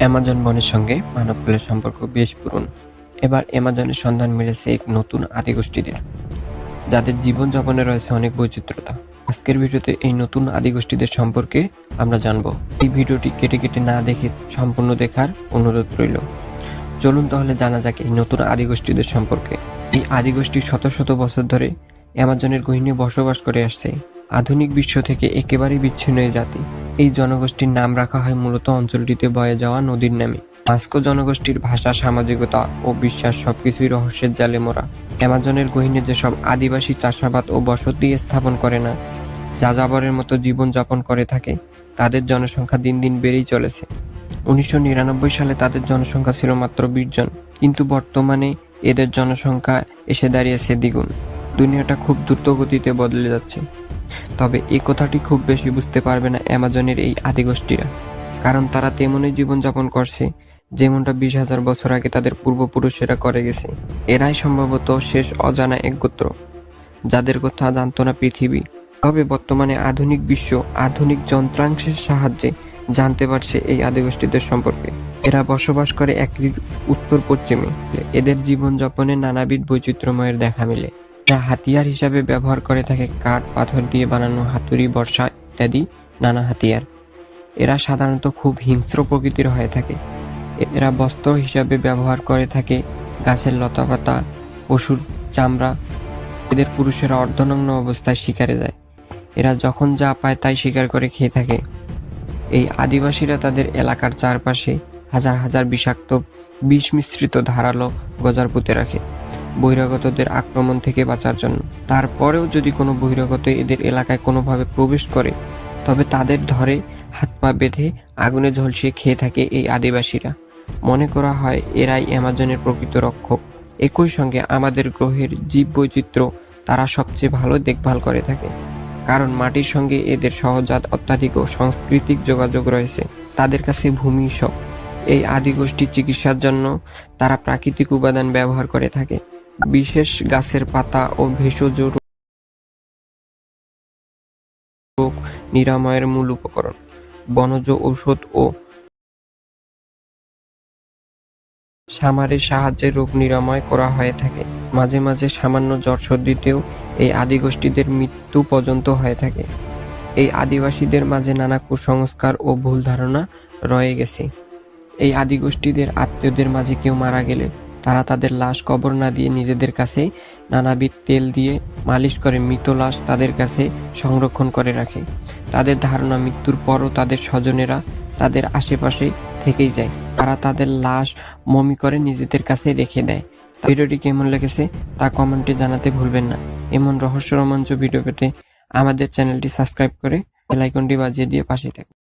Amazon বনের সঙ্গে মানবকুলের সম্পর্ক বেশ পুরনো। এবার অ্যামাজনের সন্ধান মিলেছে এক নতুন আদিগোষ্ঠীদের, যাদের জীবনযাপনে রয়েছে অনেক বৈচিত্র্যতা। আজকের ভিডিওতে এই নতুন আদিগোষ্ঠীদের সম্পর্কে আমরা জানব। এই ভিডিওটি কেটে কেটে না দেখে সম্পূর্ণ দেখার অনুরোধ রইল। চলুন তাহলে জানা যাক এই নতুন আদিগোষ্ঠীদের সম্পর্কে। এই আদিগোষ্ঠী শত শত বছর ধরে অ্যামাজনের গহীনে বসবাস করে আসছে। আধুনিক বিশ্ব থেকে একেবারেই বিচ্ছিন্ন এই জাতি। এই জনগোষ্ঠীর নাম রাখা হয় মূলত অঞ্চলটিতে বয়ে যাওয়া নদীর নামে। মাস্কো জনগোষ্ঠীর ভাষা, সামাজিকতা ও বিশ্বাস সবকিছুই রহস্যের জালে মোড়া। অ্যামাজনের গহীনে যেসব আদিবাসী চাষাবাদ ও বসতি স্থাপন করে না, যাযাবরের মতো জীবনযাপন করে থাকে, তাদের জনসংখ্যা দিন দিন বেড়েই চলেছে। 1999 সালে তাদের জনসংখ্যা ছিল মাত্র 20 জন, কিন্তু বর্তমানে এদের জনসংখ্যা এসে দাঁড়িয়েছে দ্বিগুণ। দুনিয়াটা খুব দ্রুত গতিতে বদলে যাচ্ছে। তবে এই কথাটি খুব বেশি বুঝতে পারবে না অ্যামাজনের এই আদিগোষ্ঠীরা, কারণ তারা তেমনই জীবনযাপন করছে যেমনটা 20,000 বছর আগে তাদের পূর্বপুরুষেরা করে গেছে। এরাই সম্ভবত শেষ অজানা এক গোত্র, যাদের কথা জানত না পৃথিবী। তবে বর্তমানে আধুনিক বিশ্ব আধুনিক যন্ত্রাংশের সাহায্যে জানতে পারছে এই আদিগোষ্ঠীদের সম্পর্কে। এরা বসবাস করে একরির উত্তর পশ্চিমে। এদের জীবনযাপনে নানাবিধ বৈচিত্র্যময়ের দেখা মেলে। এরা হাতিয়ার হিসাবে ব্যবহার করে থাকে কাঠ, পাথর দিয়ে বানানো হাতুড়ি, বর্ষা ইত্যাদি নানা হাতিয়ার। এরা সাধারণত খুব হিংস্র প্রকৃতির হয়ে থাকে। এরা বস্ত্র হিসাবে ব্যবহার করে থাকে গাছের লতাপাতা, পশুর চামড়া। এদের পুরুষেরা অর্ধনগ্ন অবস্থায় শিকারে যায়। এরা যখন যা পায় তাই শিকার করে খেয়ে থাকে। এই আদিবাসীরা তাদের এলাকার চারপাশে হাজার হাজার বিষাক্ত বিষ মিশ্রিত ধারালো গজার পুঁতে রাখে বহিরাগতদের আক্রমণ থেকে বাঁচার জন্য। তারপরেও যদি কোনো বহিরাগত এদের এলাকায় কোনোভাবে প্রবেশ করে, তবে তাদের ধরে হাত পা বেঁধে আগুনে ঝলসিয়ে খেয়ে থাকে এই আদিবাসীরা। মনে করা হয় এরাই অ্যামাজনের প্রকৃত রক্ষক। একই সঙ্গে আমাদের গ্রহের জীব বৈচিত্র্য তারা সবচেয়ে ভালো দেখভাল করে থাকে, কারণ মাটির সঙ্গে এদের সহজাত অত্যাধিক ও সাংস্কৃতিক যোগাযোগ রয়েছে। তাদের কাছে ভূমি সব। এই আদিগোষ্ঠীর চিকিৎসার জন্য তারা প্রাকৃতিক উপাদান ব্যবহার করে থাকে, বিশেষ গাছের পাতা ও ভেষজ রোগ নিরাময়ের মূল উপকরণ। বনজ ঔষধ ও সামারের সাহায্যে রোগ নিরাময় করা হয়ে থাকে। মাঝে মাঝে সামান্য জ্বর সর্দিতেও এই আদিগোষ্ঠীদের মৃত্যু পর্যন্ত হয়ে থাকে। এই আদিবাসীদের মাঝে নানা কুসংস্কার ও ভুল ধারণা রয়ে গেছে। এই আদিগোষ্ঠীদের আত্মীয়দের মাঝে কেউ মারা গেলে তারা তাদের লাশ কবর না দিয়ে নিজেদের কাছে নানাবিধ তেল দিয়ে মালিশ করে মৃত লাশ তাদের কাছে সংরক্ষণ করে রাখে। তাদের ধারণা মৃত্যুর পরও তাদের স্বজনেরা তাদের আশেপাশে থেকেই যায়। তারা তাদের লাশ মমি করে নিজেদের কাছে রেখে দেয়। ভিডিওটি কেমন লেগেছে তা কমেন্টে জানাতে ভুলবেন না। এমন রহস্য রোমাঞ্চ ভিডিও পেতে আমাদের চ্যানেলটি সাবস্ক্রাইব করে বেল আইকনটি বাজিয়ে দিয়ে পাশে থাকুন।